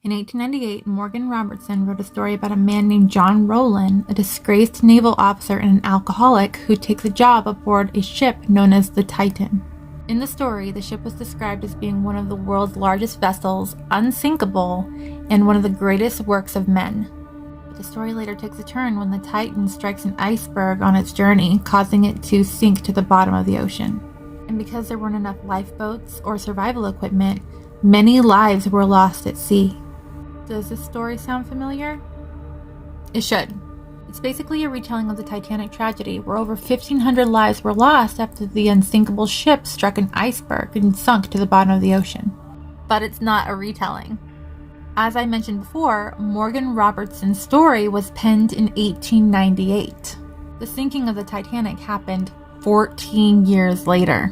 In 1898, Morgan Robertson wrote a story about a man named John Rowland, a disgraced naval officer and an alcoholic who takes a job aboard a ship known as the Titan. In the story, the ship was described as being one of the world's largest vessels, unsinkable, and one of the greatest works of men. But the story later takes a turn when the Titan strikes an iceberg on its journey, causing it to sink to the bottom of the ocean. And because there weren't enough lifeboats or survival equipment, many lives were lost at sea. Does this story sound familiar? It should. It's basically a retelling of the Titanic tragedy, where over 1,500 lives were lost after the unsinkable ship struck an iceberg and sunk to the bottom of the ocean. But it's not a retelling. As I mentioned before, Morgan Robertson's story was penned in 1898. The sinking of the Titanic happened 14 years later.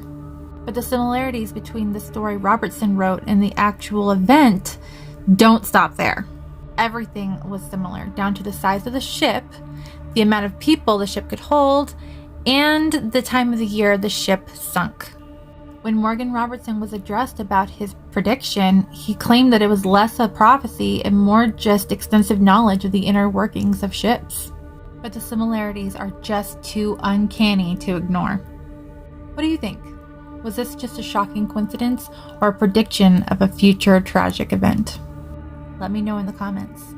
But the similarities between the story Robertson wrote and the actual event don't stop there. Everything was similar, down to the size of the ship, the amount of people the ship could hold, and the time of the year the ship sunk. When Morgan Robertson was addressed about his prediction, he claimed that it was less a prophecy and more just extensive knowledge of the inner workings of ships. But the similarities are just too uncanny to ignore. What do you think? Was this just a shocking coincidence or a prediction of a future tragic event? Let me know in the comments.